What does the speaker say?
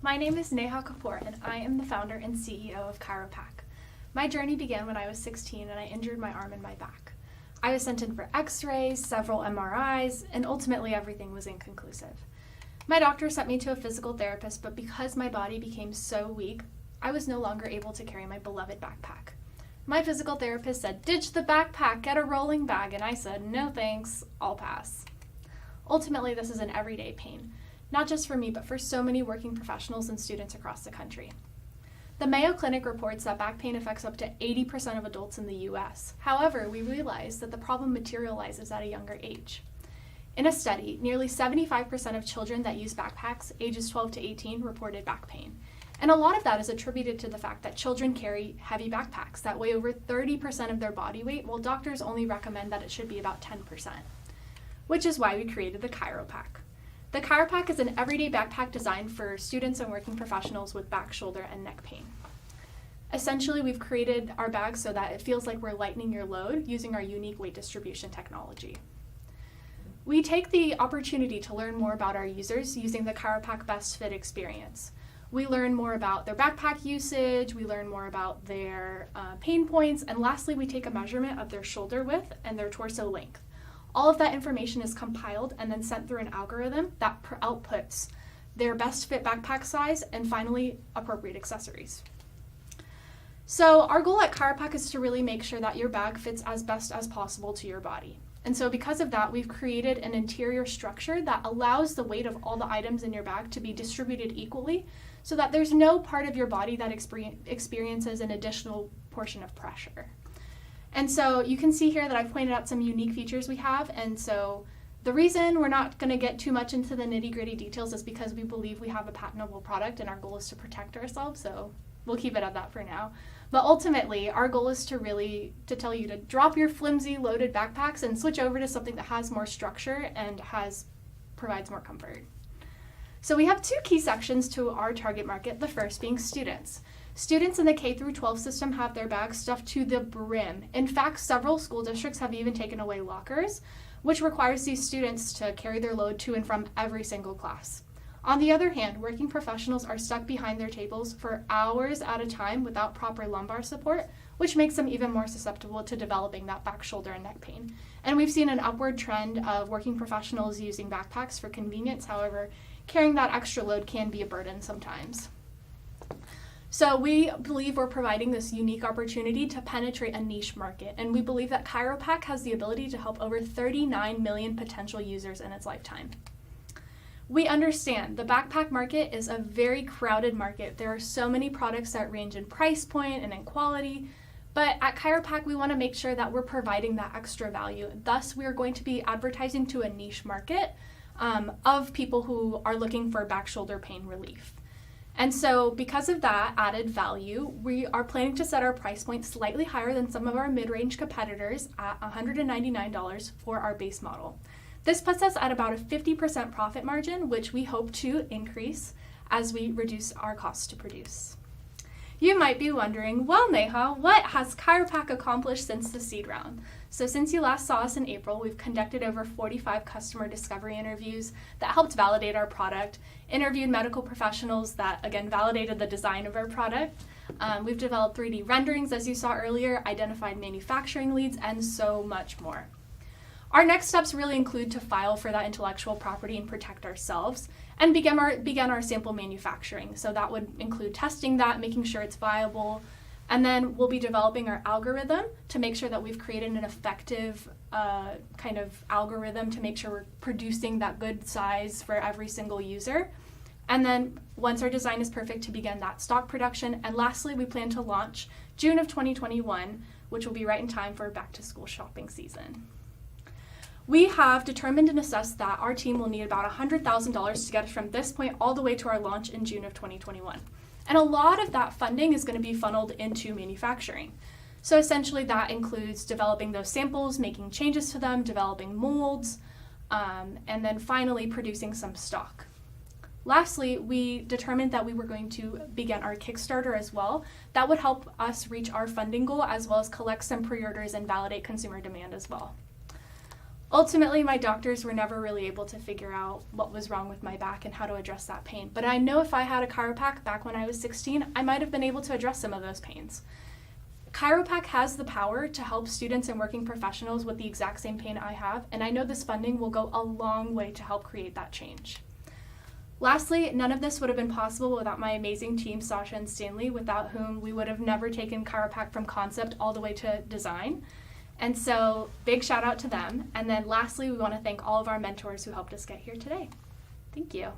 My name is Neha Kapoor, and I am the founder and CEO of Chiropack. My journey began when I was 16 and I injured my arm and my back. I was sent in for x-rays, several MRIs, and ultimately everything was inconclusive. My doctor sent me to a physical therapist, but because my body became so weak, I was no longer able to carry my beloved backpack. My physical therapist said, "Ditch the backpack, get a rolling bag," and I said, "No thanks, I'll pass." Ultimately, this is an everyday pain, not just for me, but for so many working professionals and students across the country. The Mayo Clinic reports that back pain affects up to 80% of adults in the US. However, we realize that the problem materializes at a younger age. In a study, nearly 75% of children that use backpacks, ages 12 to 18, reported back pain. And a lot of that is attributed to the fact that children carry heavy backpacks that weigh over 30% of their body weight, while doctors only recommend that it should be about 10%, which is why we created the Chiropack. The Chiropack is an everyday backpack designed for students and working professionals with back, shoulder, and neck pain. Essentially, we've created our bag so that it feels like we're lightening your load using our unique weight distribution technology. We take the opportunity to learn more about our users using the Chiropack Best Fit experience. We learn more about their backpack usage, we learn more about their pain points, and lastly, we take a measurement of their shoulder width and their torso length. All of that information is compiled and then sent through an algorithm that outputs their best fit backpack size and finally appropriate accessories. So our goal at Chiropack is to really make sure that your bag fits as best as possible to your body. And so because of that, we've created an interior structure that allows the weight of all the items in your bag to be distributed equally so that there's no part of your body that experiences an additional portion of pressure. And so you can see here that I've pointed out some unique features we have. And so the reason we're not going to get too much into the nitty-gritty details is because we believe we have a patentable product and our goal is to protect ourselves. So we'll keep it at that for now. But ultimately, our goal is to tell you to drop your flimsy loaded backpacks and switch over to something that has more structure and provides more comfort. So we have two key sections to our target market, the first being students. Students in the K through 12 system have their bags stuffed to the brim. In fact, several school districts have even taken away lockers, which requires these students to carry their load to and from every single class. On the other hand, working professionals are stuck behind their tables for hours at a time without proper lumbar support, which makes them even more susceptible to developing that back, shoulder, and neck pain. And we've seen an upward trend of working professionals using backpacks for convenience. However, carrying that extra load can be a burden sometimes. So we believe we're providing this unique opportunity to penetrate a niche market, and we believe that Chiropack has the ability to help over 39 million potential users in its lifetime. We understand the backpack market is a very crowded market. There are so many products that range in price point and in quality, but at Chiropack we want to make sure that we're providing that extra value. Thus, we are going to be advertising to a niche market of people who are looking for back shoulder pain relief. And so because of that added value, we are planning to set our price point slightly higher than some of our mid-range competitors at $199 for our base model. This puts us at about a 50% profit margin, which we hope to increase as we reduce our costs to produce. You might be wondering, well, Neha, what has Chiropack accomplished since the seed round? So since you last saw us in April, we've conducted over 45 customer discovery interviews that helped validate our product, interviewed medical professionals that, again, validated the design of our product. We've developed 3D renderings, as you saw earlier, identified manufacturing leads, and so much more. Our next steps really include to file for that intellectual property and protect ourselves and begin our sample manufacturing. So that would include testing that, making sure it's viable, and then we'll be developing our algorithm to make sure that we've created an effective kind of algorithm to make sure we're producing that good size for every single user. And then once our design is perfect, to begin that stock production. And lastly, we plan to launch June of 2021, which will be right in time for back to school shopping season. We have determined and assessed that our team will need about $100,000 to get us from this point all the way to our launch in June of 2021. And a lot of that funding is going to be funneled into manufacturing. So essentially that includes developing those samples, making changes to them, developing molds, and then finally producing some stock. Lastly, we determined that we were going to begin our Kickstarter as well. That would help us reach our funding goal as well as collect some pre-orders and validate consumer demand as well. Ultimately, my doctors were never really able to figure out what was wrong with my back and how to address that pain. But I know if I had a Chiropack back when I was 16, I might have been able to address some of those pains. Chiropack has the power to help students and working professionals with the exact same pain I have, and I know this funding will go a long way to help create that change. Lastly, none of this would have been possible without my amazing team, Sasha and Stanley, without whom we would have never taken Chiropack from concept all the way to design. And so, big shout out to them. And then lastly, we want to thank all of our mentors who helped us get here today. Thank you.